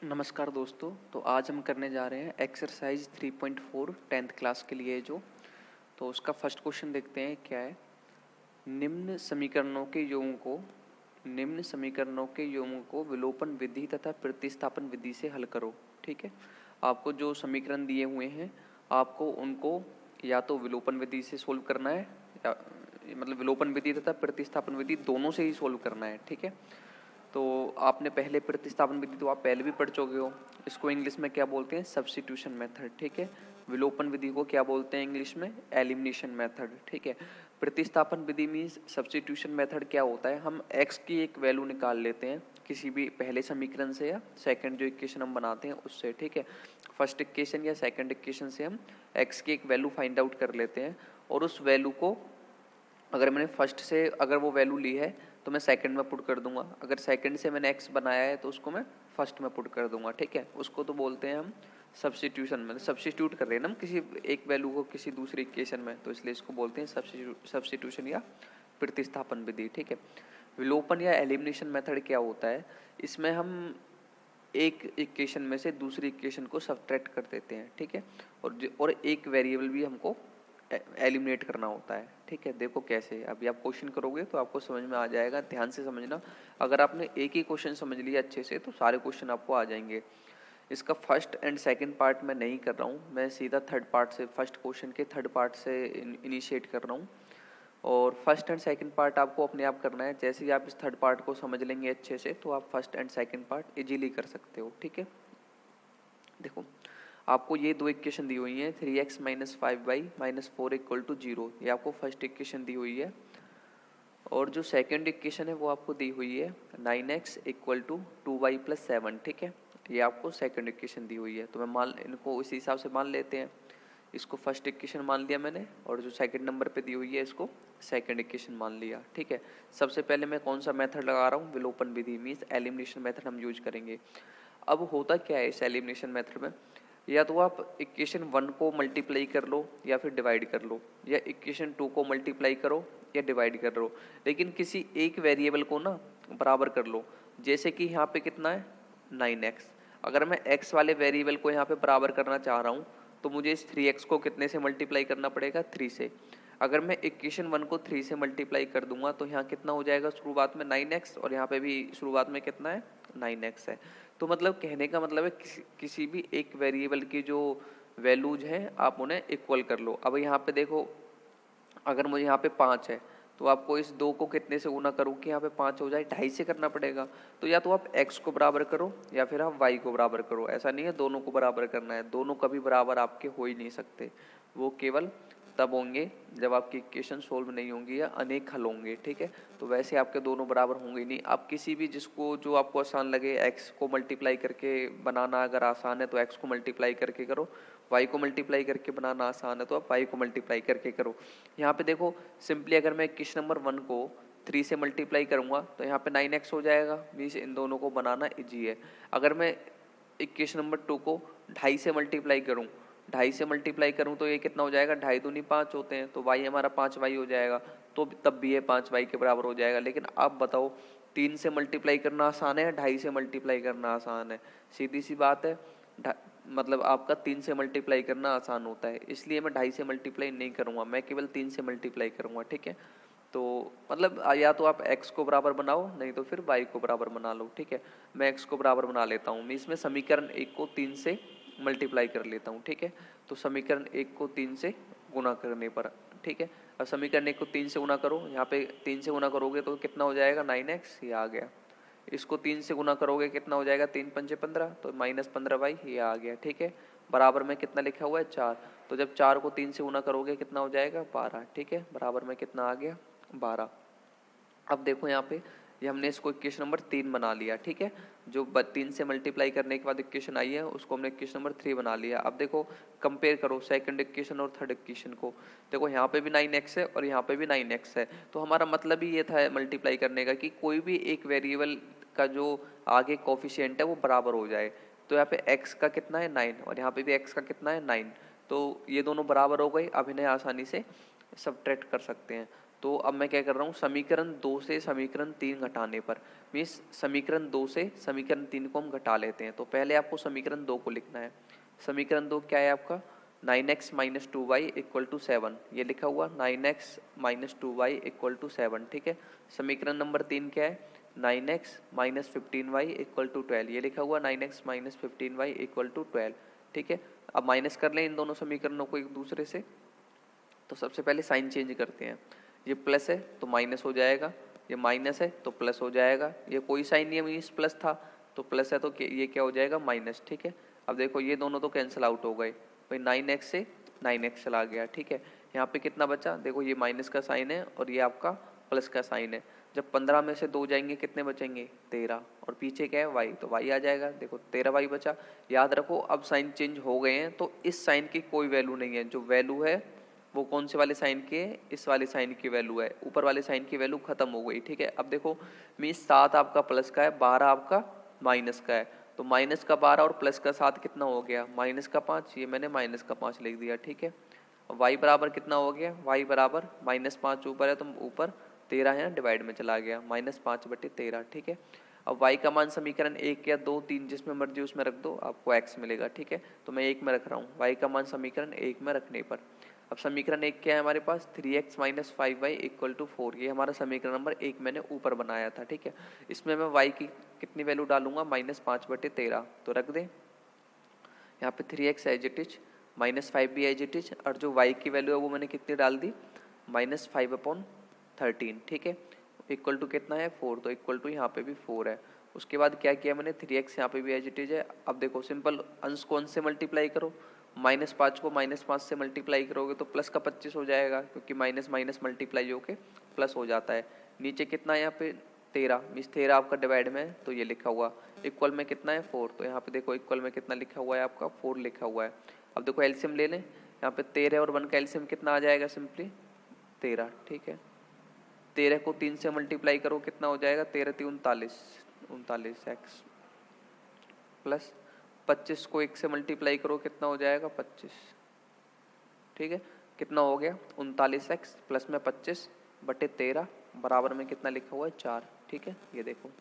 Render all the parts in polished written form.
नमस्कार दोस्तों। तो आज हम करने जा रहे हैं एक्सरसाइज 3.4 10th क्लास के लिए तो उसका फर्स्ट क्वेश्चन देखते हैं क्या है। निम्न समीकरणों के योगों को विलोपन विधि तथा प्रतिस्थापन विधि से हल करो। ठीक है, आपको जो समीकरण दिए हुए हैं आपको उनको या तो विलोपन विधि से सोल्व करना है या मतलब विलोपन विधि तथा प्रतिस्थापन विधि दोनों से ही सोल्व करना है। ठीक है, तो आपने पहले प्रतिस्थापन विधि तो आप पहले भी पढ़ चुके हो। इसको इंग्लिश में क्या बोलते हैं? Substitution method. ठीक है, विलोपन विधि को क्या बोलते हैं इंग्लिश में? Elimination method. ठीक है, प्रतिस्थापन विधि मीन्स सब्स्टिट्यूशन मेथड क्या होता है? हम x की एक वैल्यू निकाल लेते हैं किसी भी पहले समीकरण से या सेकंड जो इक्वेशन हम बनाते हैं उससे। ठीक है, फर्स्ट इक्वेशन या सेकंड इक्वेशन से हम x की एक वैल्यू फाइंड आउट कर लेते हैं और उस वैल्यू को अगर मैंने फर्स्ट से अगर वो वैल्यू ली है तो मैं सेकंड में पुट कर दूंगा, अगर सेकंड से मैंने x बनाया है तो उसको मैं फर्स्ट में पुट कर दूंगा। ठीक है, उसको तो बोलते हैं हम सब्स्टिट्यूशन में, सब्स्टिट्यूट कर रहे हैं ना हम किसी एक वैल्यू को किसी दूसरी इक्वेशन में, तो इसलिए इसको बोलते हैं सब्स्टिट्यूशन या प्रतिस्थापन विधि। ठीक है, विलोपन या एलिमिनेशन मेथड क्या होता है? इसमें हम एक इक्वेशन में से दूसरी इक्वेशन को सब्ट्रैक्ट कर देते हैं। ठीक है, और एक वेरिएबल भी हमको एलिमिनेट करना होता है। ठीक है, देखो कैसे, अभी आप क्वेश्चन करोगे तो आपको समझ में आ जाएगा, ध्यान से समझना। अगर आपने एक ही क्वेश्चन समझ लिया अच्छे से तो सारे क्वेश्चन आपको आ जाएंगे। इसका फर्स्ट एंड सेकंड पार्ट मैं नहीं कर रहा हूँ, मैं सीधा थर्ड पार्ट से, फर्स्ट क्वेश्चन के थर्ड पार्ट से इनिशिएट कर रहा हूँ और फर्स्ट एंड सेकंड पार्ट आपको अपने आप करना है। जैसे ही आप इस थर्ड पार्ट को समझ लेंगे अच्छे से तो आप first and second part easily कर सकते हो। ठीक है, देखो आपको ये दो इक्वेशन दी हुई हैं, 3x minus 5y minus 4 equal to 0, ये आपको फर्स्ट इक्वेशन दी हुई है। और जो सेकंड इक्वेशन है वो आपको दी हुई है 9x equal to 2y plus 7। ठीक है, ये आपको सेकंड इक्वेशन दी हुई है, तो मैं मान इनको इसी हिसाब से मान लेते हैं। इसको फर्स्ट इक्वेशन मान लिया मैंने और जो सेकंड नंबर पे दी हुई है इसको सेकंड इक्वेशन मान लिया। ठीक है, सबसे पहले मैं कौन सा मेथड लगा रहा हूँ? विलोपन विधि मीन्स एलिमिनेशन मेथड हम यूज करेंगे। अब होता क्या है इस एलिमिनेशन मेथड में, या तो आप इक्वेशन 1 को मल्टीप्लाई कर लो या फिर डिवाइड कर लो, या इक्वेशन 2 को मल्टीप्लाई करो या डिवाइड कर लो, लेकिन किसी एक वेरिएबल को ना बराबर कर लो। जैसे कि यहाँ पे कितना है 9x, अगर मैं x वाले वेरिएबल को यहाँ पे बराबर करना चाह रहा हूँ तो मुझे इस 3x को कितने से मल्टीप्लाई करना पड़ेगा? 3 से। अगर मैं इक्वेशन 1 को 3 से मल्टीप्लाई कर दूंगा तो यहाँ कितना हो जाएगा? शुरुआत में 9x और यहाँ पे भी शुरुआत में कितना है? 9x है। तो मतलब कहने का मतलब है किसी भी एक वेरिएबल की जो वैल्यूज हैं आप उन्हें इक्वल कर लो। अब यहाँ पे देखो, अगर मुझे यहाँ पे 5 है तो आपको इस 2 को कितने से गुना करूँ कि यहाँ पे 5 हो जाए? 2.5 से करना पड़ेगा। तो या तो आप x को बराबर करो या फिर आप y को बराबर करो, ऐसा नहीं है दोनों को बराबर करना है। दोनों कभी बराबर आपके हो ही नहीं सकते, वो केवल तब होंगे जब आपकी इक्वेशन सोल्व नहीं होंगी या अनेक हल होंगे। ठीक है, तो वैसे आपके दोनों बराबर होंगे ही नहीं। आप किसी भी जिसको जो आपको आसान लगे, x को मल्टीप्लाई करके बनाना अगर आसान है तो x को मल्टीप्लाई करके करो, y को मल्टीप्लाई करके बनाना आसान है तो आप y को मल्टीप्लाई करके करो। यहाँ पे देखो सिंपली अगर मैं इक्वेशन नंबर 1 को 3 से मल्टीप्लाई करूँगा तो यहाँ पे 9x हो जाएगा, मीन्स इन दोनों को बनाना इजी है। अगर मैं इक्वेशन नंबर 2 को 2.5 से मल्टीप्लाई करूँ, 2.5 से मल्टीप्लाई करूँ तो ये कितना हो जाएगा? 2.5 दूनी 5 होते हैं, तो y हमारा 5y हो जाएगा, तो तब भी ये 5y के बराबर हो जाएगा। लेकिन आप बताओ 3 से मल्टीप्लाई करना आसान है या 2.5 से मल्टीप्लाई करना आसान है? सीधी सी बात है, मतलब आपका 3 से मल्टीप्लाई करना आसान होता है, इसलिए मैं 2.5 से मल्टीप्लाई नहीं करूँगा, मैं केवल 3 से मल्टीप्लाई करूँगा। ठीक है, तो मतलब या तो आप x को बराबर बनाओ नहीं तो फिर y को बराबर बना लो। ठीक है, मैं x को बराबर बना लेता हूँ, मैं इसमें समीकरण 1 को 3 से मल्टीप्लाई कर लेता हूँ। ठीक है, तो समीकरण 1 को 3 से गुना करने पर, ठीक है, अब समीकरण 1 को 3 से गुना करो, यहाँ पे 3 से गुना करोगे तो कितना हो जाएगा? 9x, ये आ गया। इसको 3 से गुना करोगे कितना हो जाएगा? 3 पंचे 15, तो माइनस 15y, ये आ गया। ठीक है, बराबर में कितना लिखा हुआ है? 4, तो जब 4 को 3 से गुना करोगे कितना हो जाएगा? 12। ठीक है, बराबर में कितना आ गया? 12। अब देखो यहाँ पे ये हमने इसको इक्वेशन नंबर 3 बना लिया। ठीक है, जो 3 से मल्टीप्लाई करने के बाद इक्वेशन आई है उसको हमने इक्वेशन नंबर 3 बना लिया। अब देखो कंपेयर करो सेकंड इक्वेशन और थर्ड इक्वेशन को, देखो यहाँ पे भी 9x है और यहाँ पे भी 9x है, तो हमारा मतलब ही ये था मल्टीप्लाई करने का कि कोई भी एक वेरिएबल का जो आगे कोफिशिएंट है वो बराबर हो जाए। तो यहाँ पे x का कितना है? 9, और यहाँ पे भी x का कितना है? 9, तो ये दोनों बराबर हो गए। अब इन्हें आसानी से सब्ट्रैक्ट कर सकते हैं। तो अब मैं क्या कर रहा हूँ, समीकरण 2 से समीकरण 3 घटाने पर, मीन्स समीकरण 2 से समीकरण 3 को हम घटा लेते हैं। तो पहले आपको समीकरण 2 को लिखना है। समीकरण 2 क्या है आपका, 9x minus 2y equal to 7, ये लिखा हुआ 9x minus 2y equal to 7, ठीक है। समीकरण नंबर 3 क्या है, 9x minus 15y equal to 12, ये लिखा हुआ 9x minus 15y equal to 12, ठीक है। अब माइनस कर लें इन दोनों समीकरणों को एक दूसरे से। तो सबसे पहले साइन चेंज करते हैं, ये प्लस है तो माइनस हो जाएगा, ये माइनस है तो प्लस हो जाएगा, ये कोई साइन नहीं है मीन्स प्लस था तो प्लस है तो ये क्या हो जाएगा, माइनस, ठीक है। अब देखो ये दोनों तो कैंसिल आउट हो गए भाई, 9x से 9x चला गया, ठीक है। यहाँ पे कितना बचा, देखो ये माइनस का साइन है और ये आपका प्लस का साइन है। जब 15 में से 2 जाएंगे कितने बचेंगे, 13, और पीछे क्या है y, तो y आ जाएगा, देखो 13y बचा। याद रखो अब साइन चेंज हो गए हैं तो इस साइन की कोई वैल्यू नहीं है, जो वैल्यू है वो कौन से वाले साइन की है, इस वाले साइन की वैल्यू है, ऊपर वाले साइन की वैल्यू खत्म हो गई, ठीक है। अब देखो मीन्स 7 आपका प्लस का है, 12 आपका माइनस का है, तो माइनस का 12 और प्लस का 7 कितना हो गया, माइनस का 5, ये मैंने माइनस का 5 लिख दिया, ठीक है। y बराबर कितना हो गया, y बराबर -5 ऊपर है तो ऊपर 13 है, डिवाइड में चला गया, -5/13, ठीक है। अब y का मान समीकरण 1 या 2 3 जिसमें मर्जी उसमें रख दो, आपको x मिलेगा, ठीक है। तो मैं 1 में रख रहा हूँ, y का मान समीकरण 1 में रखने पर। अब समीकरण 1 क्या है हमारे पास, 3x minus 5y equal to 4, ये हमारा समीकरण नंबर 1 मैंने ऊपर बनाया था, ठीक है। इसमें मैं y की कितनी वैल्यू डालूंगा, -5/13, तो रख दें यहाँ पे 3x एज इट इज, -5 भी एज इट इज, और जो y की वैल्यू है वो मैंने कितनी डाल दी, -5/13, ठीक है। इक्वल टू कितना है, 4, तो इक्वल टू यहाँ पे भी 4 है। उसके बाद क्या किया मैंने, 3x यहाँ पे भी एज इट इज है। अब देखो सिंपल अंश को अंश से मल्टीप्लाई करो, -5 को -5 से मल्टीप्लाई करोगे तो प्लस का 25 हो जाएगा, क्योंकि माइनस माइनस मल्टीप्लाई होके प्लस हो जाता है। नीचे कितना है यहाँ पे 13, मीन्स 13 आपका डिवाइड में है तो ये लिखा हुआ, इक्वल में कितना है 4, तो यहाँ पे देखो इक्वल में कितना लिखा हुआ है आपका 4 लिखा हुआ है। अब देखो एलसीएम ले लें, यहाँ पे 13 और 1 का एलसीएम कितना आ जाएगा, सिंपली 13, ठीक है। 13 को 3 से मल्टीप्लाई करो कितना हो जाएगा, 13×3 39, 39x प्लस 25 को 1 से मल्टीप्लाई करो कितना हो जाएगा 25, ठीक है। कितना हो गया 39x प्लस में 25/13 बराबर में कितना लिखा हुआ है 4, ठीक है। ये देखो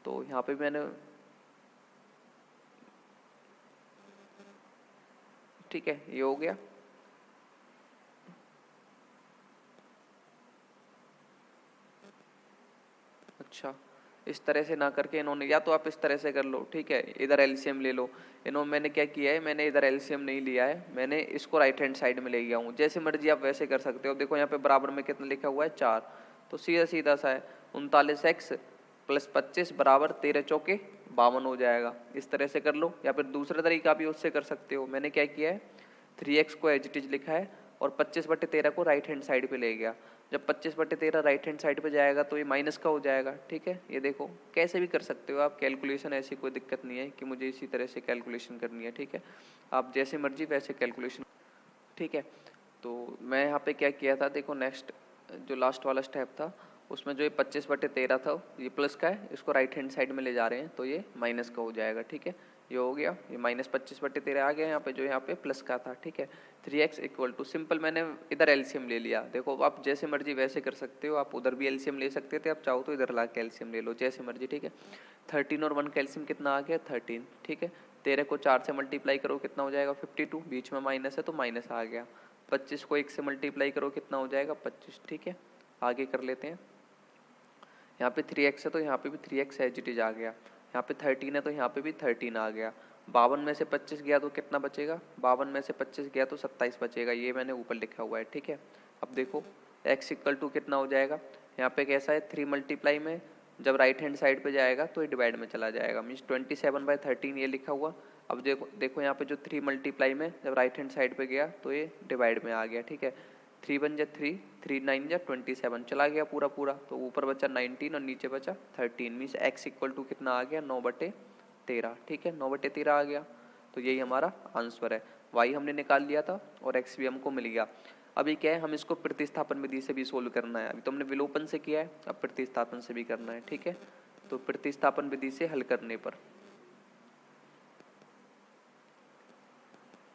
तो यहाँ पे मैंने, ठीक है, ये हो गया। अच्छा, इस तरह से ना करके इन्होंने, या तो आप इस तरह से कर लो, ठीक है, इधर एलसीएम ले लो। इन्होंने, मैंने क्या किया है, मैंने इधर एलसीएम नहीं लिया है, मैंने इसको राइट हैंड साइड में ले गया हूँ। जैसे मर्जी आप वैसे कर सकते हो। देखो यहाँ पे बराबर में कितना लिखा हुआ है 4, तो सीधा सीधा सा है 39x प्लस 25 बराबर 13×4 52 हो जाएगा। इस तरह से कर लो, या फिर दूसरा तरीका भी उससे कर सकते हो। मैंने क्या किया है, 3x को एज इट इज लिखा है और 25/13 को राइट हैंड साइड पे ले गया। जब 25/13 राइट हैंड साइड पे जाएगा तो ये माइनस का हो जाएगा, ठीक है। ये देखो कैसे भी कर सकते हो आप कैलकुलेशन, ऐसी कोई दिक्कत नहीं है कि मुझे इसी तरह से कैलकुलेशन करनी है, ठीक है। आप जैसे मर्जी वैसे कैलकुलेशन, ठीक है। तो मैं यहाँ पे क्या किया था, देखो नेक्स्ट जो लास्ट वाला स्टेप था उसमें जो ये 25/13 था ये प्लस का है, इसको राइट हैंड साइड में ले जा रहे हैं तो ये माइनस का हो जाएगा, ठीक है। ये हो गया, ये -25/13 आ गया यहाँ पे, जो यहाँ पे प्लस का था, ठीक है। 3x इक्वल टू, सिंपल मैंने इधर एलसीएम ले लिया। देखो आप जैसे मर्जी वैसे कर सकते हो, आप उधर भी एलसीएम ले सकते थे, आप चाहो तो इधर ला के एलसीएम ले लो, जैसे मर्जी, ठीक है। 13 और 1 का एलसीएम कितना आ गया 13, ठीक है। 13 को 4 से मल्टीप्लाई करो कितना हो जाएगा 52, बीच में माइनस है तो माइनस आ गया। 25 को 1 से मल्टीप्लाई करो कितना हो जाएगा 25, ठीक है। आगे कर लेते हैं, यहाँ पे 3x है तो यहाँ पे भी 3x एज इट इज आ गया। यहाँ पे 13 है तो यहाँ पे भी 13 आ गया। 52 में से 25 गया तो कितना बचेगा, 52 में से 25 गया तो 27 बचेगा, ये मैंने ऊपर लिखा हुआ है, ठीक है। अब देखो x इक्वल टू कितना हो जाएगा, यहाँ पे कैसा है 3 मल्टीप्लाई में जब राइट हैंड साइड पे जाएगा तो ये डिवाइड में चला जाएगा, मीन्स 27/13 ये लिखा हुआ। अब देखो देखो यहाँ पे जो 3 मल्टीप्लाई में जब राइट हैंड साइड पे गया तो ये डिवाइड में आ गया, ठीक है। 3 1 जा 3, 3 9 जा 27 चला गया पूरा पूरा, तो ऊपर बचा 19 और नीचे बचा 13, मीन्स x इक्वल टू कितना आ गया 9/13, ठीक है। 9/13 आ गया, तो यही हमारा आंसर है। y हमने निकाल लिया था और x भी हमको मिल गया। अभी क्या है, हम इसको प्रतिस्थापन विधि से भी सोल्व करना है। अभी तो हमने विलोपन से किया है, अब प्रतिस्थापन से भी करना है, ठीक है। तो प्रतिस्थापन विधि से हल करने पर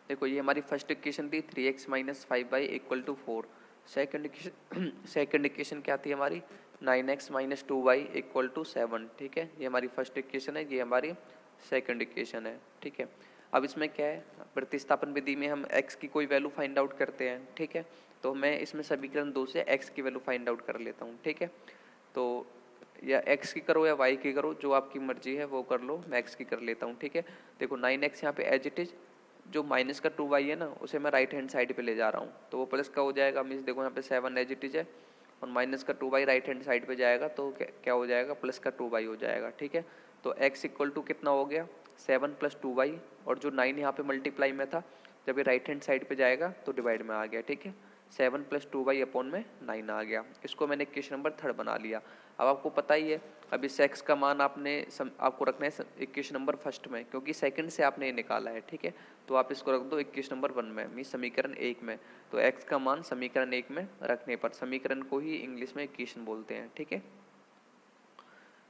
देखो ये हमारी फर्स्ट इक्वेशन थी 3x minus 5y equal to 4। Second equation क्या थी हमारी, 9x minus 2y equal to 7, ठीक है। ये हमारी फर्स्ट इक्वेशन है, ये हमारी सेकंड इक्वेशन है, ठीक है। अब इसमें क्या है, प्रतिस्थापन विधि में हम x की कोई वैल्यू फाइंड आउट करते हैं, ठीक है। तो मैं इसमें समीकरण 2 से x की वैल्यू फाइंड आउट कर लेता हूँ, ठीक है। तो या x की करो या y की करो, जो आपकी मर्जी है वो कर लो, मैं x की कर लेता हूँ, ठीक है। देखो 9x यहाँ पे एज इट इज, जो माइनस का 2y है ना उसे मैं राइट हैंड साइड पे ले जा रहा हूँ, तो वो प्लस का हो जाएगा। मीन्स देखो यहाँ पे 7 एज इट इज है और माइनस का 2y राइट हैंड साइड पे जाएगा, तो क्या हो जाएगा, प्लस का 2y हो जाएगा, ठीक है। तो x इक्वल टू कितना हो गया, 7 प्लस 2y, और जो 9 यहाँ पे मल्टीप्लाई में था, जब ये राइट हैंड साइड पे जाएगा तो डिवाइड में आ गया, ठीक है। 7 प्लस 2y अपॉन में 9 आ गया। इसको मैंने इक्वेशन नंबर 3 बना लिया। अब आपको पता ही है, अब इस x का मान आपको रखना है इक्वेशन नंबर फर्स्ट में, क्योंकि सेकंड से आपने ये निकाला है, ठीक है। तो आप इसको रख दो इक्वेशन नंबर 1 में, मीन समीकरण 1 में। तो x का मान समीकरण 1 में रखने पर, समीकरण को ही इंग्लिश में इक्वेशन बोलते हैं, ठीक है।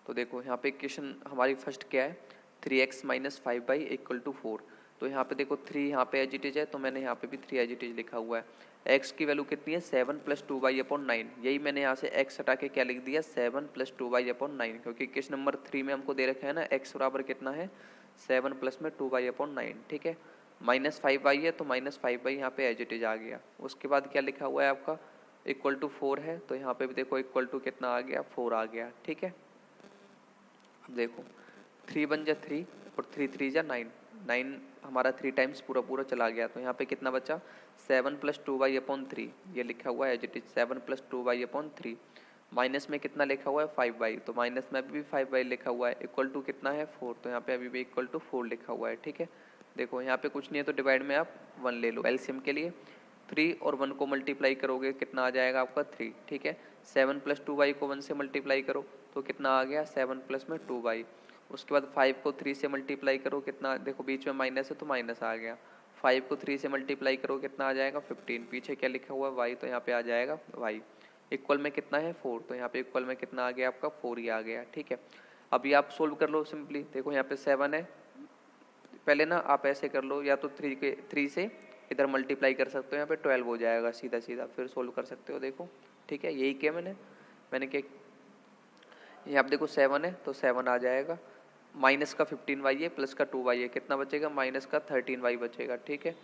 तो देखो यहाँ पे इक्वेशन हमारी फर्स्ट क्या है, 3x minus 5y equal to 4। तो यहाँ पे देखो 3 यहाँ पे एज इट इज है, तो मैंने यहाँ पे भी 3 एज इट इज लिखा हुआ है। x की वैल्यू कितनी है, 7 प्लस 2y अपॉन 9। यही मैंने यहाँ से x हटा के क्या लिख दिया, 7 प्लस 2y अपॉन 9, क्योंकि इक्वेशन नंबर 3 में हमको दे रखा है ना x बराबर कितना है, 7 प्लस में 2y अपॉन 9, ठीक है। माइनस 5y है तो माइनस 5y यहाँ पे एज इट इज आ गया। उसके बाद क्या लिखा हुआ है आपका, इक्वल टू 4 है, तो यहाँ पे भी देखो इक्वल टू कितना आ गया, 4 आ गया, ठीक है। देखो 3 बन जा 3 और 3 3 जा 9, 9 हमारा 3 टाइम्स पूरा पूरा चला गया, तो यहाँ पे कितना बचा, 7 प्लस 2y अपॉन 3, ये लिखा हुआ है as it is, 7 plus 2y upon 3। Minus में कितना लिखा हुआ है, 5y, तो माइनस में भी 5y लिखा हुआ है, इक्वल टू कितना है, 4, तो यहाँ पे अभी भी इक्वल टू 4 लिखा हुआ है, ठीक है। देखो यहाँ पे कुछ नहीं है तो डिवाइड में आप 1 ले लो एलसीएम के लिए। 3 और 1 को मल्टीप्लाई करोगे कितना आ जाएगा आपका 3, ठीक है। 7 प्लस 2y को 1 से मल्टीप्लाई करो तो कितना आ गया, 7 प्लस में 2y। उसके बाद 5 को 3 से मल्टीप्लाई करो, कितना, देखो बीच में माइनस है तो माइनस आ गया। 5 को 3 से मल्टीप्लाई करो कितना आ जाएगा, 15। पीछे क्या लिखा हुआ है, y, तो यहाँ पे आ जाएगा y। इक्वल में कितना है, 4, तो यहाँ पे इक्वल में कितना आ गया आपका, 4 ही आ गया, ठीक है। अभी आप सोल्व कर लो सिंपली। देखो यहाँ पे 7 है, पहले ना आप ऐसे कर लो, या तो 3 से इधर मल्टीप्लाई कर सकते हो, यहाँ पे 12 हो जाएगा सीधा सीधा, फिर सोल्व कर सकते हो, देखो, ठीक है। यही किया मैंने क्या, यहाँ पे देखो 7 है तो 7 आ जाएगा, माइनस का 15y है, प्लस का 2y है, कितना बचेगा, माइनस का 13y बचेगा, ठीक है।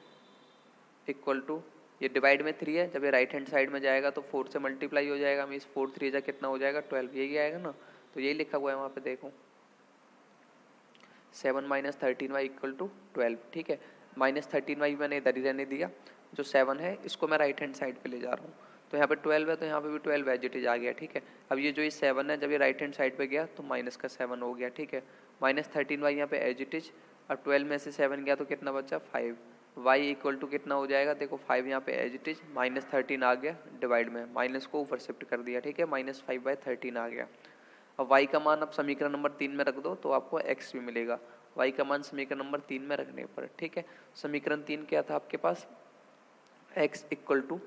इक्वल टू, ये डिवाइड में 3 है, जब ये राइट हैंड साइड में जाएगा तो 4 से मल्टीप्लाई हो जाएगा, मीन्स 4 3 जा कितना हो जाएगा, 12, यही आएगा ना। तो यही लिखा हुआ है वहाँ पे, देखो 7 माइनस 13y इक्वल टू 12, ठीक है। माइनस 13y मैंने इधर ही रहने दिया, जो 7 है इसको मैं राइट हैंड साइड पे ले जा रहा हूँ, तो यहाँ पे 12 है तो यहाँ पे भी 12 एज इट इज आ गया, ठीक है। अब ये जो ये 7 है, जब ये राइट हैंड साइड पे गया तो माइनस का 7 हो गया, ठीक है। माइनस 13y यहाँ पे एज इट इज, अब 12 में से 7 गया तो कितना बचा, 5। y इक्वल टू कितना हो जाएगा, देखो 5 यहाँ पे एज इट इज, माइनस 13 आ गया डिवाइड में, माइनस को ऊपर शिफ्ट कर दिया, ठीक है। माइनस 5/13 आ गया। अब y का मान आप समीकरण नंबर 3 में रख दो तो आपको x भी मिलेगा, y का मान समीकरण नंबर 3 में रखने पर, ठीक है। समीकरण 3 क्या था आपके पास, x equal to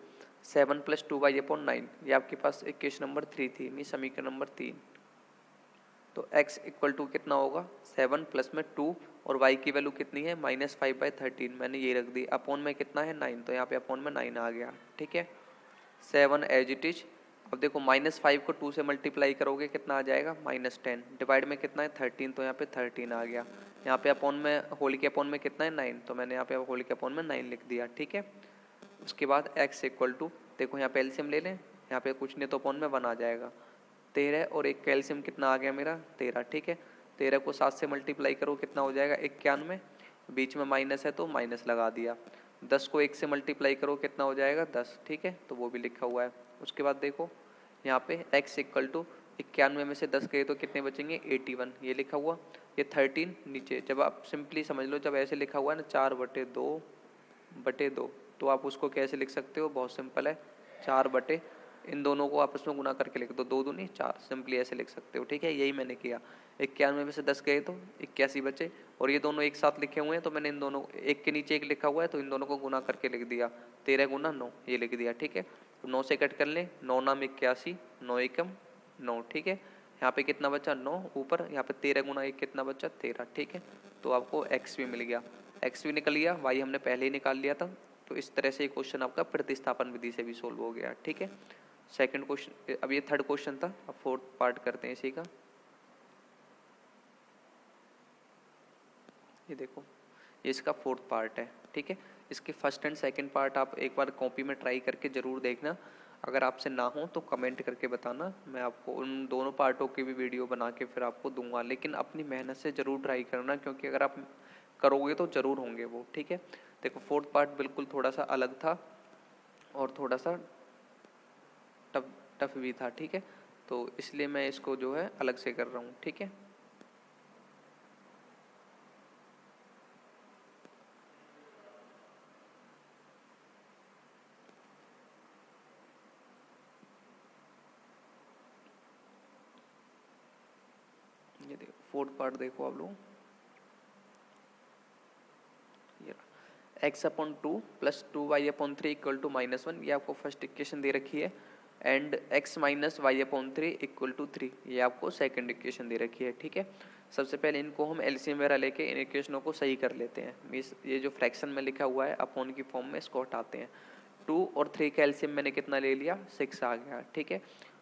7 plus 2y upon 9, ये आपके पास इक्वेशन नंबर 3 थी, नहीं समीकरण नंबर 3। तो x इक्वल टू कितना होगा, 7 प्लस में 2, और y की वैल्यू कितनी है, माइनस 5/13, मैंने ये रख दी। अपॉन में कितना है, 9, तो यहाँ पे अपॉन में 9 आ गया, ठीक है। 7 एज इट इज। अब देखो माइनस 5 को 2 से मल्टीप्लाई करोगे कितना आ जाएगा, -10, डिवाइड में कितना है 13, तो यहाँ पे 13 आ गया। यहाँ पे अपॉन में, होल के अपॉन में कितना है 9, तो मैंने यहाँ पे होल के अपॉन में 9 लिख दिया, ठीक है। उसके बाद x इक्वल टू, देखो यहाँ पे एलसीएम ले लें, यहाँ पे कुछ नहीं तो अपॉन में 1 आ जाएगा। 13 और 1 का एलसीएम कितना आ गया मेरा, 13, ठीक है। 13 को 7 से मल्टीप्लाई करो कितना हो जाएगा, 91, बीच में माइनस है तो माइनस लगा दिया। 10 को 1 से मल्टीप्लाई करो कितना हो जाएगा, 10, ठीक है, तो वो भी लिखा हुआ है। उसके बाद देखो यहाँ पे x इक्वल टू 91 में से 10 गए तो कितने बचेंगे, 81, ये लिखा हुआ। ये 13 नीचे, जब आप सिंपली समझ लो, जब ऐसे लिखा हुआ है ना 4/2 तो आप उसको कैसे लिख सकते हो, बहुत सिंपल है, 4 इन दोनों को आपस में गुना करके लिख दो, 2 दूनी 4, सिंपली ऐसे लिख सकते हो, ठीक है। यही मैंने किया, 91 में से 10 गए तो 81 बचे, और ये दोनों एक साथ लिखे हुए हैं तो मैंने इन दोनों, एक के नीचे एक लिखा हुआ है तो इन दोनों को गुना करके लिख दिया, 13 गुना 9, ये लिख दिया, ठीक है। तो 9 से कट कर लें, 9 नाम 81, 9 एकम 9, ठीक है। यहाँ पे कितना बचा, 9 ऊपर, यहाँ पे 13 गुना 1 कितना बचा, 13, ठीक है। तो आपको x भी मिल गया, x भी निकल गया, y हमने पहले ही निकाल लिया था, तो इस तरह से ये क्वेश्चन आपका प्रतिस्थापन विधि से भी सोल्व हो गया। ठीक है, सेकंड क्वेश्चन, अब ये थर्ड क्वेश्चन था, अब फोर्थ पार्ट करते हैं इसी का। ये देखो, ये इसका फोर्थ पार्ट है। ठीक है, इसके फर्स्ट एंड सेकंड पार्ट आप एक बार कॉपी में ट्राई करके ज़रूर देखना। अगर आपसे ना हो तो कमेंट करके बताना, मैं आपको उन दोनों पार्टों की भी वीडियो बना के फिर आपको दूंगा। लेकिन अपनी मेहनत से ज़रूर ट्राई करना, क्योंकि अगर आप करोगे तो ज़रूर होंगे वो। ठीक है, देखो फोर्थ पार्ट बिल्कुल थोड़ा सा अलग था और थोड़ा सा टफ टफ भी था। ठीक है, तो इसलिए मैं इसको जो है अलग से कर रहा हूँ। ठीक है, ये देखो फोर्थ पार्ट देखो आप लोग, ये x upon two plus 2y/3 equal to -1, ये आपको फर्स्ट इक्वेशन दे रखी है। And x minus y/3 equal to 3, ये आपको सेकंड इक्वेशन दे रखी है। ठीक है, सबसे पहले इनको हम एलसीएम वगैरह लेके इन इक्वेशनों को सही कर लेते हैं। मीन्स ये जो फ्रैक्शन में लिखा हुआ है अपॉन की फॉर्म में इसको हटाते हैं। 2 और 3 का एलसीएम मैंने कितना ले लिया, 6 आ गया। ठीक है,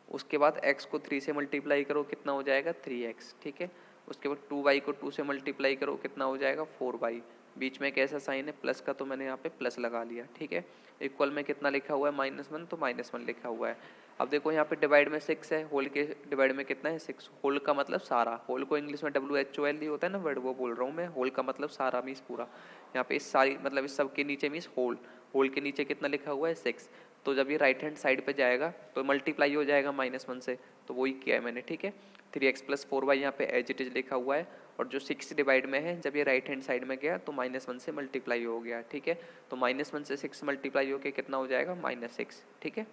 उसके बाद x को 3 से मल्टीप्लाई करो, कितना हो जाएगा 3x। ठीक है, उसके बाद 2y को 2 से मल्टीप्लाई करो, कितना हो जाएगा 4y। बीच में कैसा साइन है, प्लस का, तो मैंने यहाँ पे प्लस लगा लिया। ठीक है, इक्वल में कितना लिखा हुआ है -1, तो -1 लिखा हुआ है। अब देखो यहाँ पे डिवाइड में 6 है, होल के डिवाइड में कितना है 6। होल का मतलब सारा, होल को इंग्लिश में WHOL ही होता है ना वर्ड, वो बोल रहा हूँ मैं। होल का मतलब सारा मीन्स पूरा। यहाँ पे इस सारी मतलब इस सब के नीचे मीन्स होल, होल के नीचे कितना लिखा हुआ है 6। तो जब ये राइट हैंड साइड पे जाएगा तो मल्टीप्लाई हो जाएगा -1 से, तो वही किया है मैंने। ठीक है, 3x प्लस 4y यहाँ पे एज इट इज लिखा हुआ है, और जो 6 डिवाइड में है जब ये राइट हैंड साइड में गया तो -1 से मल्टीप्लाई हो गया। ठीक है, तो -1 से 6 मल्टीप्लाई होकर कितना हो जाएगा -6। ठीक है,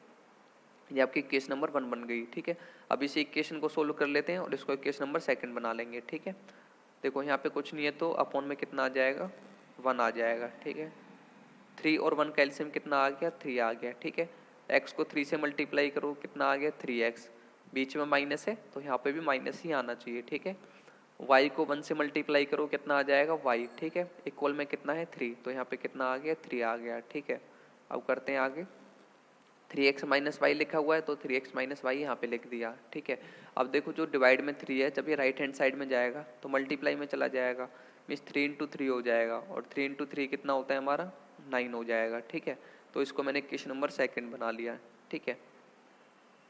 ये आपकी इक्वेशन नंबर 1 बन गई। ठीक है, अब इसी इक्वेशन को सोल्व कर लेते हैं और इसको इक्वेशन नंबर 2 बना लेंगे। ठीक है, देखो यहाँ पे कुछ नहीं है तो अपॉन में कितना आ जाएगा 1 आ जाएगा। ठीक है, 3 और 1 का एलसीएम कितना आ गया 3 आ गया। ठीक है, x को 3 से मल्टीप्लाई करो, कितना आ गया 3x। बीच में माइनस है तो यहाँ पे भी माइनस ही आना चाहिए। ठीक है, y को 1 से मल्टीप्लाई करो, कितना आ जाएगा y। ठीक है, इक्वल में कितना है 3, तो यहाँ पे कितना आ गया 3 आ गया। ठीक है, अब करते हैं आगे। 3x माइनस वाई लिखा हुआ है तो 3x माइनस वाई यहाँ पे लिख दिया। ठीक है, अब देखो जो डिवाइड में 3 है जब ये राइट हैंड साइड में जाएगा तो मल्टीप्लाई में चला जाएगा, मीन्स 3 इंटू 3 हो जाएगा, और 3 इंटू 3 कितना होता है हमारा 9 हो जाएगा। ठीक है, तो इसको मैंने क्वेश्चन नंबर 2 बना लिया। ठीक है,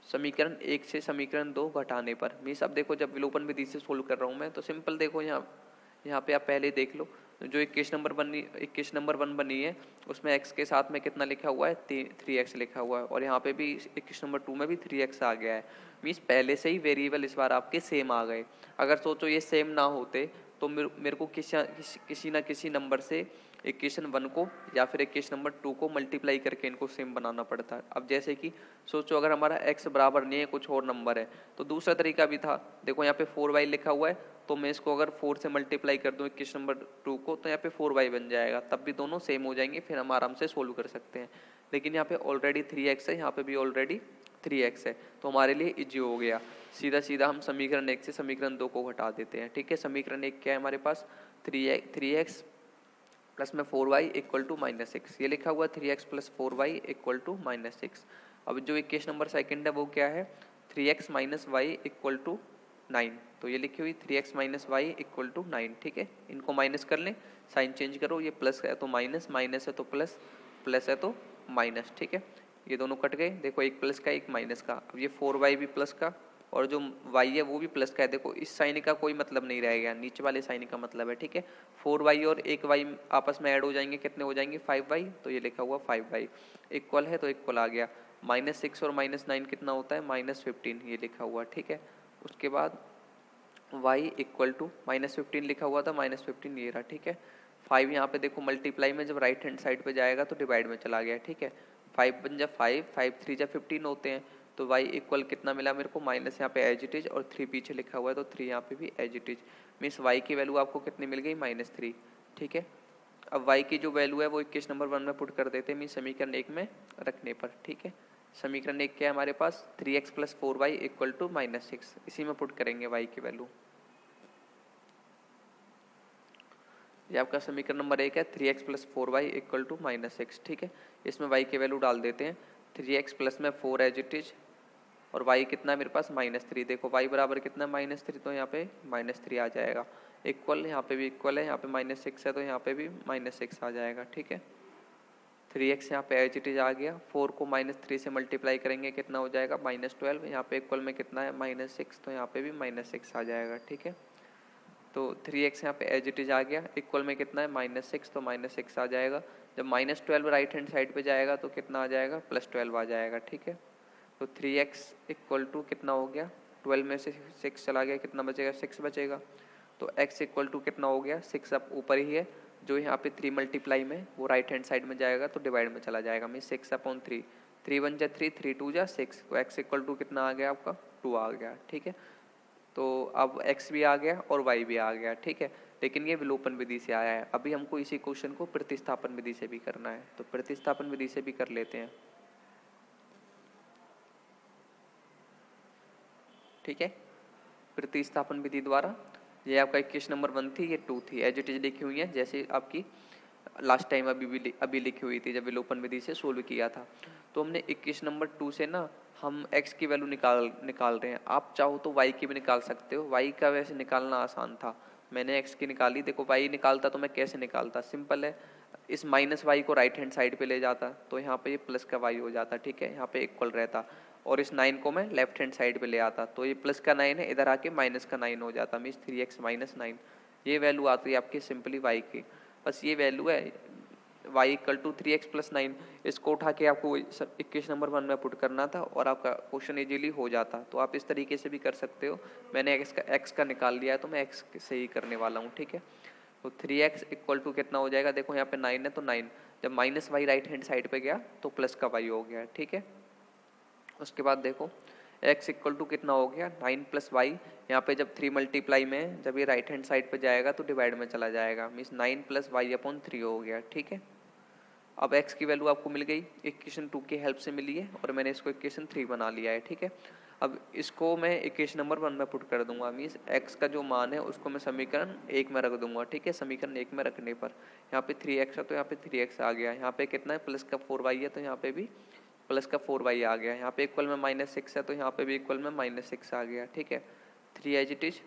समीकरण 1 से समीकरण 2 घटाने पर, मीन्स अब देखो जब विलोपन विधि से सोल्व कर रहा हूँ मैं तो सिंपल देखो यहाँ पे आप पहले देख लो, जो इक्वेशन नंबर 1 बनी है उसमें x के साथ में कितना लिखा हुआ है 3x लिखा हुआ है, और यहाँ पे भी इक्वेशन नंबर 2 में भी 3x आ गया है। मीन्स पहले से ही वेरिएबल इस बार आपके सेम आ गए। अगर सोचो ये सेम ना होते तो मेरे को किसी ना किसी नंबर से इक्वेशन 1 को या फिर इक्वेशन नंबर 2 को मल्टीप्लाई करके इनको सेम बनाना पड़ता है। अब जैसे कि सोचो अगर हमारा x बराबर नहीं है कुछ और नंबर है तो दूसरा तरीका भी था। देखो यहाँ पे 4y लिखा हुआ है तो मैं इसको अगर 4 से मल्टीप्लाई कर दूं इक्वेशन नंबर 2 को तो यहाँ पे 4y बन जाएगा, तब भी दोनों सेम हो जाएंगे, फिर हम आराम से सोल्व कर सकते हैं। लेकिन यहाँ पे ऑलरेडी 3x है, यहाँ पे भी ऑलरेडी 3x है, तो हमारे लिए इजी हो गया। सीधा सीधा हम समीकरण 1 से समीकरण 2 को घटा देते हैं। ठीक है, समीकरण 1 क्या है हमारे पास 3x प्लस में 4y इक्वल टू -6, ये लिखा हुआ 3x plus 4y equal to -6। अब जो इक्वेशन नंबर 2 है वो क्या है 3x minus Y equal to 9, तो ये लिखी हुई 3x minus Y equal to 9। ठीक है, इनको माइनस कर लें, साइन चेंज करो, ये प्लस है तो माइनस, माइनस है तो प्लस, प्लस है तो माइनस। ठीक है, ये दोनों कट गए, देखो एक प्लस का एक माइनस का। अब ये 4y भी प्लस का और जो y है वो भी प्लस का है। देखो इस साइन का कोई मतलब नहीं रहेगा, नीचे वाले साइन का मतलब है। ठीक है, 4y और एक y आपस में ऐड हो जाएंगे, कितने हो जाएंगे 5y, तो ये लिखा हुआ 5y। इक्वल है तो इक्वल आ गया, -6 और -9 कितना होता है -15, ये लिखा हुआ। ठीक है, उसके बाद y इक्वल टू -15 लिखा हुआ था, -15 ये रहा। ठीक है, 5 यहाँ पे देखो मल्टीप्लाई में जब राइट हैंड साइड पे जाएगा तो डिवाइड में चला गया। ठीक है, 5 बन जा 5, 5 3 जा 15 होते हैं, तो y इक्वल कितना मिला मेरे को माइनस, यहाँ पे एज इट इज, और 3 पीछे लिखा हुआ है तो 3 यहाँ पे भी as it is. Means y की वैल्यू आपको कितनी मिल गई -3। ठीक है, अब y की जो वैल्यू है वो इक्वेशन नंबर 1 में पुट कर देते हैं, मीन्स समीकरण 1 में रखने पर। ठीक है, समीकरण 1 क्या है हमारे पास 3x plus 4y equal to -6, इसी में पुट करेंगे y की वैल्यू। ये आपका समीकरण नंबर 1 है, 3x plus 4y equal to -6, ठीक है। इसमें y की वैल्यू डाल देते हैं, 3x प्लस में 4 एज इट इज, और y कितना है मेरे पास -3। देखो y बराबर कितना है -3, तो यहाँ पे -3 आ जाएगा। इक्वल, यहाँ पे भी इक्वल है, यहाँ पे -6 है तो यहाँ पे भी -6 आ जाएगा, ठीक है। 3x यहाँ पे एज इट इज आ गया, 4 को -3 से मल्टीप्लाई करेंगे कितना हो जाएगा -12, यहाँ पे इक्वल में कितना है -6, तो यहाँ पे भी -6 आ जाएगा, ठीक है। तो 3x यहाँ पे एज इट इज आ गया, इक्वल में कितना है -6, तो -6 आ जाएगा। जब -12 राइट हैंड साइड पे जाएगा तो कितना आ जाएगा +12 आ जाएगा, ठीक है। तो 3x इक्वल टू कितना हो गया, 12 में से 6 चला गया, कितना बचेगा 6 बचेगा। तो x इक्वल टू कितना हो गया 6, अब ऊपर ही है, जो यहाँ पे 3 मल्टीप्लाई में वो राइट हैंड साइड में जाएगा तो डिवाइड में चला जाएगा, मीन 6/3, 3 1 जा 3, 3 2 जा 6, तो x इक्वल टू कितना आ गया आपका 2 आ गया, ठीक है। तो अब x भी आ गया और y भी आ गया, ठीक है। लेकिन ये विलोपन विधि से आया है, अभी हमको इसी क्वेश्चन को प्रतिस्थापन विधि से भी करना है, तो प्रतिस्थापन विधि से भी कर लेते हैं, ठीक है। प्रतिस्थापन विधि द्वारा, ये आपका इक्वेशन नंबर 1 थी, ये 2 थी, एज इट इज लिखी हुई है जैसे आपकी लास्ट टाइम अभी लिखी हुई थी जब विलोपन विधि से सोल्व किया था। तो हमने इक्वेशन नंबर 2 से ना हम x की वैल्यू निकाल रहे हैं, आप चाहो तो y की भी निकाल सकते हो, y का वैसे निकालना आसान था, मैंने x की निकाली। देखो y निकालता तो मैं कैसे निकालता, सिंपल है, इस -y को राइट हैंड साइड पे ले जाता तो यहाँ पे ये प्लस का y हो जाता, ठीक है, यहाँ पे इक्वल रहता, और इस 9 को मैं लेफ्ट हैंड साइड पे ले आता तो ये प्लस का 9 है, इधर आके माइनस का 9 हो जाता, मीन्स 3x - 9, ये वैल्यू आती है आपकी सिंपली y की, बस ये वैल्यू है y equal to 3x plus 9। इसको उठा के आपको इक्वेशन नंबर 1 में पुट करना था और आपका क्वेश्चन इजीली हो जाता, तो आप इस तरीके से भी कर सकते हो। मैंने x का निकाल लिया है तो मैं x से ही करने वाला हूँ, ठीक है। तो 3x इक्वल टू कितना हो जाएगा, देखो यहाँ पे 9 है तो 9, जब -y राइट हैंड साइड पे गया तो प्लस का y हो गया, ठीक है। उसके बाद देखो x इक्वल टू कितना हो गया 9 प्लस वाई, यहाँ पे जब 3 मल्टीप्लाई में जब ये राइट हैंड साइड पे जाएगा तो डिवाइड में चला जाएगा, मीन्स 9 प्लस y/3 हो गया, ठीक है। अब x की वैल्यू आपको मिल गई, इक्वेशन 2 की हेल्प से मिली है और मैंने इसको इक्वेशन 3 बना लिया है, ठीक है। अब इसको मैं इक्वेशन नंबर 1 में पुट कर दूंगा, मीन्स x का जो मान है उसको मैं समीकरण 1 में रख दूंगा, ठीक है। समीकरण 1 में रखने पर यहाँ पे 3x है तो यहाँ पे 3x आ गया, यहाँ पे कितना है प्लस का 4y है तो यहाँ पे भी प्लस का 4y आ गया, यहाँ पे इक्वल में -6 है तो यहाँ पे भी इक्वल में -6 आ गया, ठीक है। 3 एज इट इज,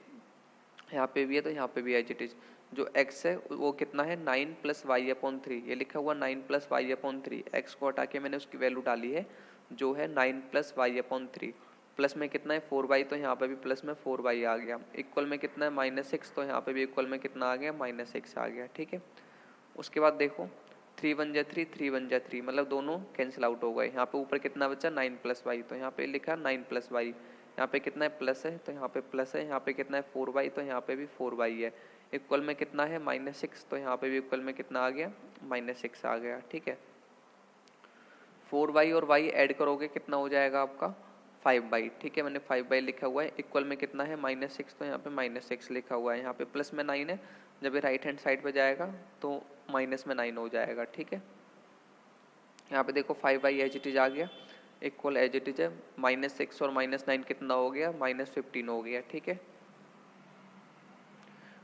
यहाँ पे भी है तो यहाँ पे भी एज इट इज, जो x है वो कितना है 9 प्लस y/3, ये लिखा हुआ 9 प्लस y/3, x को हटा के मैंने उसकी वैल्यू डाली है जो है 9 प्लस y/3, प्लस में कितना है 4y तो यहाँ पे भी प्लस में 4y आ गया, इक्वल में कितना है -6 तो यहाँ पे भी इक्वल में कितना आ गया -6 आ गया, ठीक है। उसके बाद देखो 3 1 जा 3, 3 1 जा 3, मतलब दोनों कैंसिल आउट हो गए, यहाँ पे ऊपर कितना बचा 9 प्लस वाई, तो यहाँ पे लिखा 9 प्लस वाई, यहाँ पे कितना है प्लस है तो यहाँ पे प्लस है, यहाँ पे कितना है 4y तो यहाँ पे भी 4y है, इक्वल में कितना है -6 तो यहाँ पे भी इक्वल में कितना आ गया -6 आ गया, ठीक है। 4y और y ऐड करोगे कितना हो जाएगा आपका 5y, ठीक है, मैंने 5y लिखा हुआ है, इक्वल में कितना है -6 तो यहाँ पे -6 लिखा हुआ है, यहाँ पे प्लस में 9 है, जब ये राइट हैंड साइड पे जाएगा तो माइनस में 9 हो जाएगा, ठीक है। यहाँ पे देखो 5y एज इट इज आ गया, इक्वल एज इट इज है, -6 और -9 कितना हो गया -15 हो गया, ठीक है।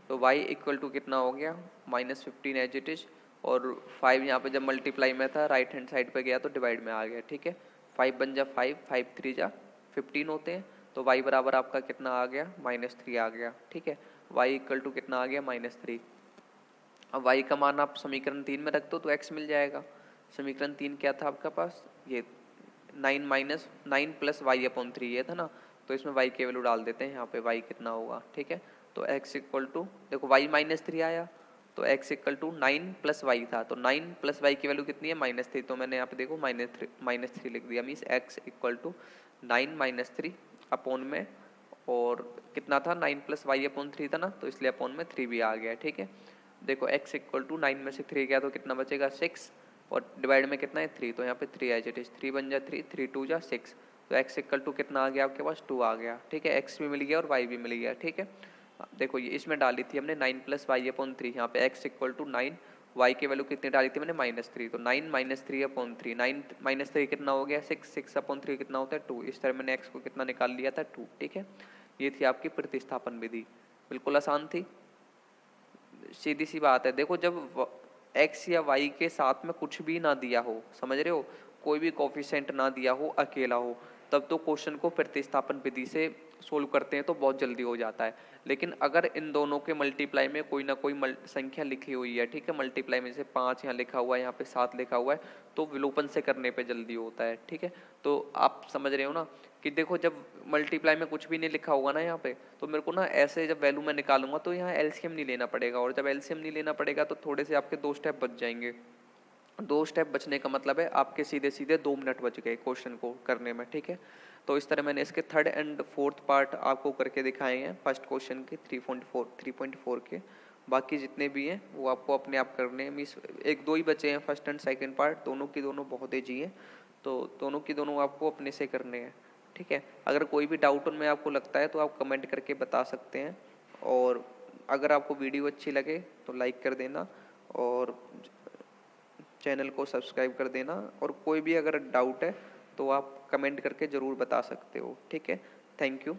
तो y इक्वल टू कितना हो गया -15 एज इट इज, और 5 यहाँ पे जब मल्टीप्लाई में था राइट हैंड साइड पे गया तो डिवाइड में आ गया, ठीक है। 5 बन जा 5, 5 3 जा 15 होते हैं, तो y बराबर आपका कितना आ गया -3 आ गया, ठीक है। y इक्वल टू कितना आ गया -3। अब y का मान आप समीकरण 3 में रख दो तो x मिल जाएगा। समीकरण 3 क्या था आपका पास, ये 9 प्लस y/3 ये था ना, तो इसमें y की वैल्यू डाल देते हैं, यहाँ पे y कितना होगा, ठीक है। तो x इक्वल टू देखो y -3 आया तो x equal to 9 plus y था, तो 9 प्लस वाई की वैल्यू कितनी है -3, तो मैंने यहाँ पे देखो -3 लिख दिया, means x equal to 9 - 3 upon में, और कितना था 9 प्लस y/3 था ना, तो इसलिए अपॉन में 3 भी आ गया, ठीक है। देखो x इक्वल टू 9 में से 3 गया तो कितना बचेगा 6, और डिवाइड में कितना है 3, तो यहाँ पे 3 एज इट इज, 3 बन जा 3, 3 2 जा 6, तो x इक्वल टू कितना आ गया आपके पास 2 आ गया, ठीक है। x भी मिल गया और y भी मिल गया, ठीक है। देखो ये इसमें डाली थी हमने 9 प्लस y/3, यहाँ पे x इक्वल टू 9, y की वैल्यू कितनी डाली थी मैंने -3, तो 9 - 3/3, 9 - 3 कितना हो गया 6, 6/3 कितना होता है 2, इस तरह मैंने x को कितना निकाल लिया था 2, ठीक है। ये थी आपकी प्रतिस्थापन विधि, बिल्कुल आसान थी। सीधी सी बात है, देखो जब एक्स या वाई के साथ में कुछ भी ना दिया हो, समझ रहे हो, कोई भी कोफिशिएंट ना दिया हो, अकेला हो, तब तो क्वेश्चन को प्रतिस्थापन विधि से सोल्व करते हैं तो बहुत जल्दी हो जाता है। लेकिन अगर इन दोनों के मल्टीप्लाई में कोई ना कोई संख्या लिखी हुई है, ठीक है, मल्टीप्लाई में से 5 यहाँ लिखा हुआ है, यहाँ पे 7 लिखा हुआ है, तो विलोपन से करने पे जल्दी होता है, ठीक है। तो आप समझ रहे हो ना कि देखो जब मल्टीप्लाई में कुछ भी नहीं लिखा होगा ना यहाँ पे, तो मेरे को ना ऐसे जब वैल्यू मैं निकालूंगा तो यहाँ एलसीएम नहीं लेना पड़ेगा, और जब एलसीएम नहीं लेना पड़ेगा तो थोड़े से आपके 2 स्टेप बच जाएंगे। 2 स्टेप बचने का मतलब है आपके सीधे सीधे 2 मिनट बच गए क्वेश्चन को करने में, ठीक है। तो इस तरह मैंने इसके थर्ड एंड फोर्थ पार्ट आपको करके दिखाए हैं फर्स्ट क्वेश्चन के 3.4 के। बाकी जितने भी हैं वो आपको अपने आप करने हैं, मीन्स 1-2 ही बचे हैं फर्स्ट एंड सेकंड पार्ट, दोनों की दोनों बहुत ईजी हैं, तो दोनों की दोनों आपको अपने से करने हैं, ठीक है। अगर कोई भी डाउट उनमें आपको लगता है तो आप कमेंट करके बता सकते हैं, और अगर आपको वीडियो अच्छी लगे तो लाइक कर देना और चैनल को सब्सक्राइब कर देना, और कोई भी अगर डाउट है तो आप कमेंट करके ज़रूर बता सकते हो, ठीक है। Thank you.